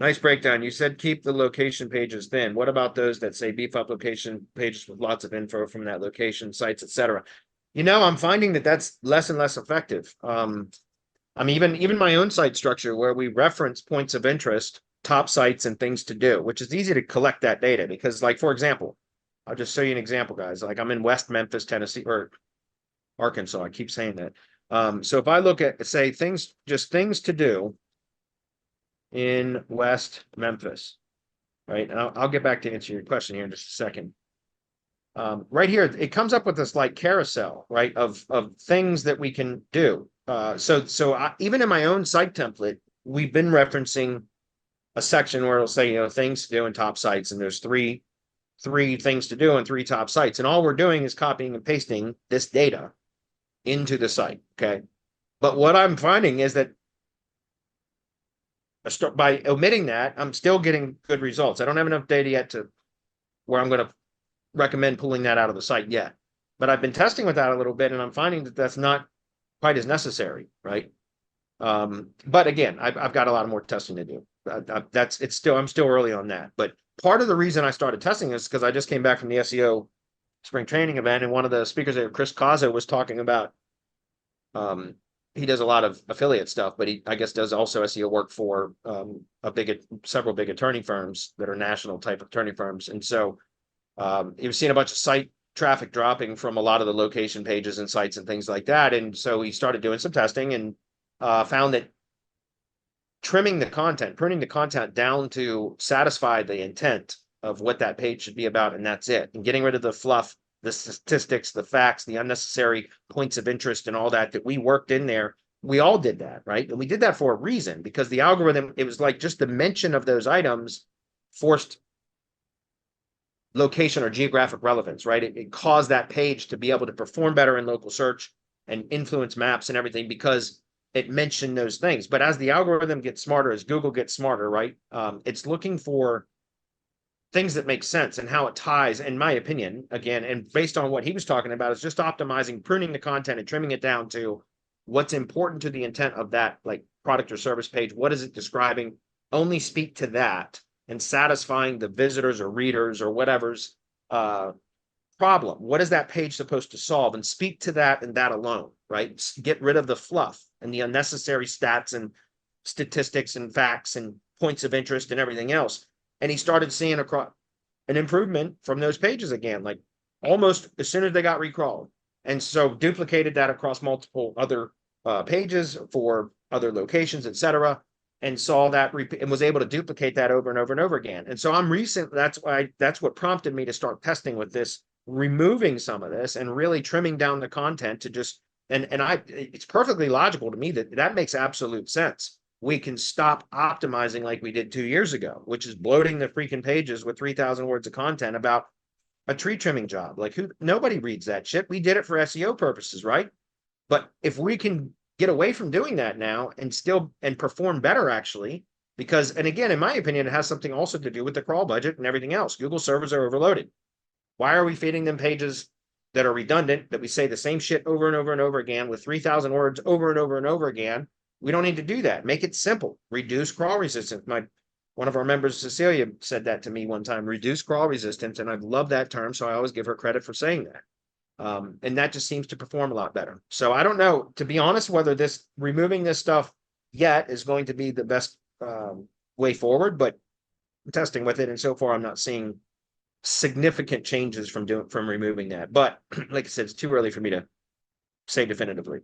Nice breakdown. You said keep the location pages thin. What about those that say beef up location pages with lots of info from that location, sites, etc.? I'm finding that that's less and less effective. I mean, even my own site structure where we reference points of interest, top sites, and things to do, which is easy to collect that data because, like, for example, I'll just show you an example, guys. Like I'm in West Memphis, Tennessee, or Arkansas. I keep saying that. So if I look at, say, just things to do in West Memphis, right? And I'll get back to answer your question here in just a second. Right here, it comes up with this like carousel, right, of things that we can do. Even in my own site template, we've been referencing a section where it'll say, things to do in top sites, and there's three things to do and three top sites, and all we're doing is copying and pasting this data into the site. Okay, but what I'm finding is that by omitting that, I'm still getting good results. I don't have enough data yet to where I'm going to recommend pulling that out of the site yet, but I've been testing with that a little bit, and I'm finding that that's not quite as necessary, right? But again, I've got a lot more testing to do. I'm still early on that. But part of the reason I started testing is because I just came back from the SEO spring training event, and one of the speakers there, Chris Kazo, was talking about. He does a lot of affiliate stuff, but he, I guess, does also SEO work for several big attorney firms that are national type attorney firms, and so he was seeing a bunch of site traffic dropping from a lot of the location pages and sites and things like that. And so he started doing some testing and found that pruning the content down to satisfy the intent of what that page should be about, and that's it. And getting rid of the fluff, the statistics, the facts, the unnecessary points of interest and all that we worked in there. We all did that, right? And we did that for a reason, because the algorithm, it was like just the mention of those items forced location or geographic relevance, right? It caused that page to be able to perform better in local search and influence maps and everything because it mentioned those things. But as the algorithm gets smarter, as Google gets smarter, right? It's looking for things that make sense and how it ties, in my opinion, again, and based on what he was talking about, is just optimizing, pruning the content and trimming it down to what's important to the intent of that like product or service page. What is it describing? Only speak to that, and satisfying the visitors or readers or whatever's problem. What is that page supposed to solve? And speak to that and that alone, right? Get rid of the fluff and the unnecessary stats and statistics and facts and points of interest and everything else. And he started seeing an improvement from those pages again, like almost as soon as they got recrawled. And so duplicated that across multiple other pages for other locations, etc., and saw that and was able to duplicate that over and over and over again. And so that's what prompted me to start testing with this, removing some of this and really trimming down the content to just, it's perfectly logical to me that makes absolute sense. We can stop optimizing like we did 2 years ago, which is bloating the freaking pages with 3,000 words of content about a tree trimming job. Like nobody reads that shit. We did it for SEO purposes, right? But if we can get away from doing that now and perform better, actually, because, and again, in my opinion, it has something also to do with the crawl budget and everything else. Google servers are overloaded. Why are we feeding them pages that are redundant, that we say the same shit over and over and over again with 3,000 words over and over and over again? We don't need to do that. Make it simple. Reduce crawl resistance. One of our members, Cecilia, said that to me one time, reduce crawl resistance. And I love that term, so I always give her credit for saying that. And that just seems to perform a lot better. So I don't know, to be honest, whether removing this stuff yet is going to be the best way forward, but I'm testing with it. And so far I'm not seeing significant changes from removing that. But like I said, it's too early for me to say definitively.